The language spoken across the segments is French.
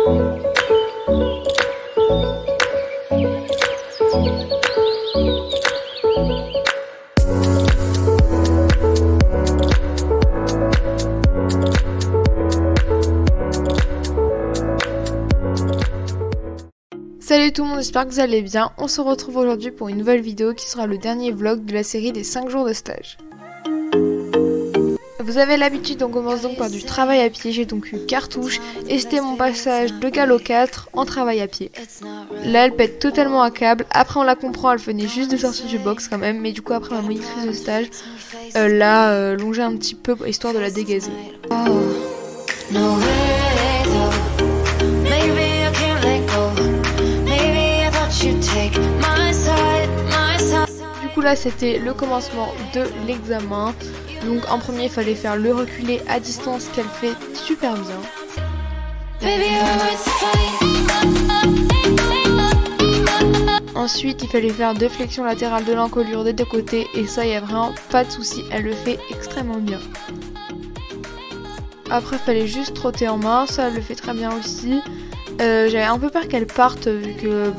Salut tout le monde, j'espère que vous allez bien. On se retrouve aujourd'hui pour une nouvelle vidéo qui sera le dernier vlog de la série des 5 jours de stage. Vous avez l'habitude, on commence donc par du travail à pied. J'ai donc eu cartouche et c'était mon passage de galop 4 en travail à pied. Là elle pète totalement à câble, après on la comprend, elle venait juste de sortir du box quand même, mais du coup après ma monitrice de stage l'a longé un petit peu histoire de la dégazer. Du coup là c'était le commencement de l'examen. Donc en premier il fallait faire le reculé à distance qu'elle fait super bien. Ensuite il fallait faire 2 flexions latérales de l'encolure des deux côtés et ça il n'y a vraiment pas de souci, elle le fait extrêmement bien. Après il fallait juste trotter en main, ça elle le fait très bien aussi. J'avais un peu peur qu'elle parte vu que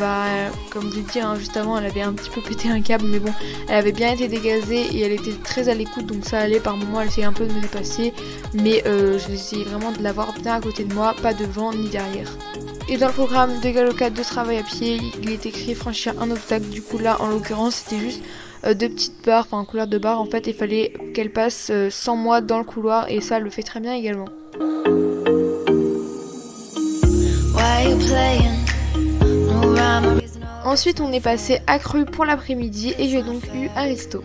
comme je l'ai dit juste avant elle avait un petit peu pété un câble, mais bon elle avait bien été dégazée et elle était très à l'écoute donc ça allait. Par moments elle essayait un peu de me dépasser, mais j'essayais vraiment de l'avoir bien à côté de moi, pas devant ni derrière. Et dans le programme de galop 4 de travail à pied il est écrit franchir un obstacle. Du coup là en l'occurrence c'était juste 2 petites barres, enfin couleur de barre en fait, il fallait qu'elle passe sans moi dans le couloir et ça elle le fait très bien également. Ensuite on est passé à Cru pour l'après-midi et j'ai donc eu un resto.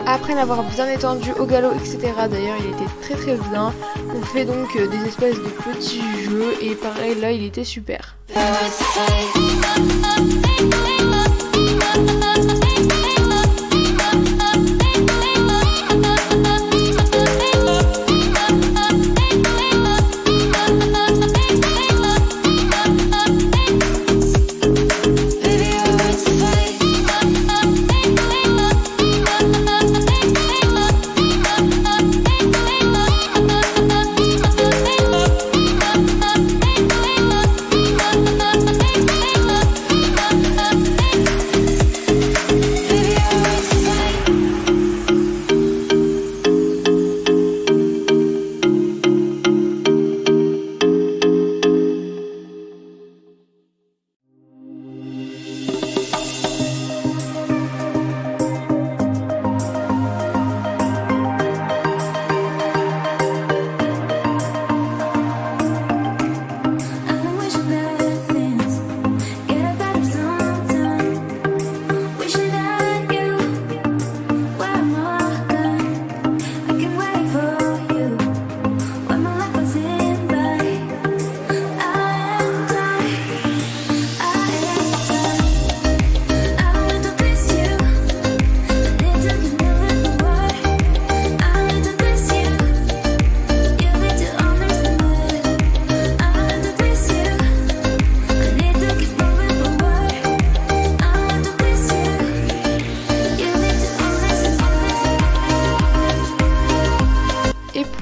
Après l'avoir bien étendu au galop etc, d'ailleurs il était très bien, on fait donc des espèces de petits jeux et pareil là il était super.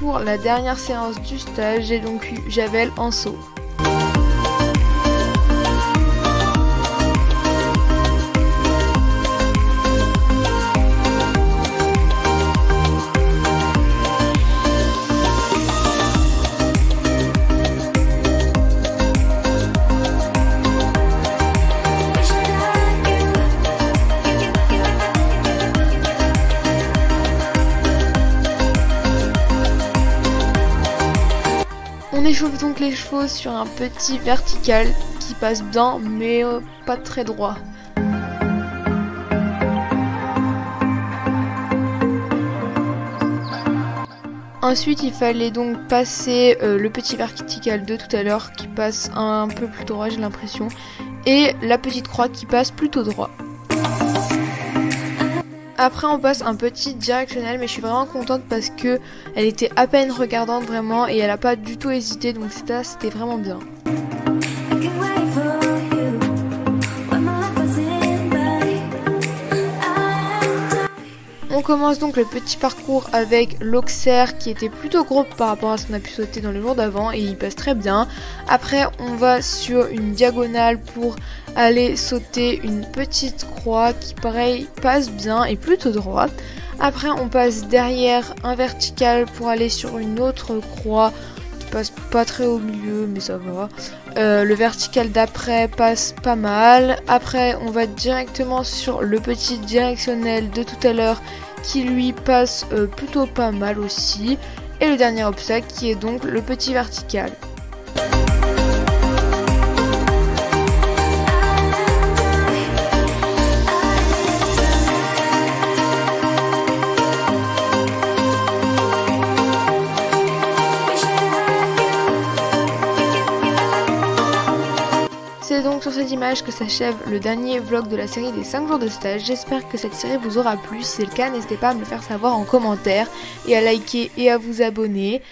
Pour la dernière séance du stage, j'ai donc eu javel en saut. On échauffe donc les chevaux sur un petit vertical qui passe bien mais pas très droit. Ensuite, il fallait donc passer le petit vertical de tout à l'heure qui passe un peu plus droit, j'ai l'impression, et la petite croix qui passe plutôt droit. Après on passe un petit directionnel, mais je suis vraiment contente parce que elle était à peine regardante vraiment et elle a pas du tout hésité, donc c'était vraiment bien. On commence donc le petit parcours avec l'Auxerre qui était plutôt gros par rapport à ce qu'on a pu sauter dans le jour d'avant et il passe très bien. Après on va sur une diagonale pour aller sauter une petite croix qui pareil passe bien et plutôt droite. Après on passe derrière un vertical pour aller sur une autre croix qui passe pas très au milieu mais ça va. Le vertical d'après passe pas mal. Après on va directement sur le petit directionnel de tout à l'heure qui lui passe plutôt pas mal aussi. Et le dernier obstacle qui est donc le petit vertical. C'est donc sur cette image que s'achève le dernier vlog de la série des 5 jours de stage. J'espère que cette série vous aura plu. Si c'est le cas, n'hésitez pas à me le faire savoir en commentaire et à liker et à vous abonner.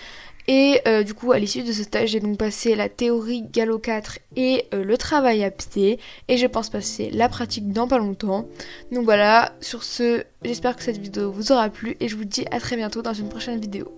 Et du coup, à l'issue de ce stage, j'ai donc passé la théorie Gallo 4 et le travail à pied. Et je pense passer la pratique dans pas longtemps. Donc voilà, sur ce, j'espère que cette vidéo vous aura plu et je vous dis à très bientôt dans une prochaine vidéo.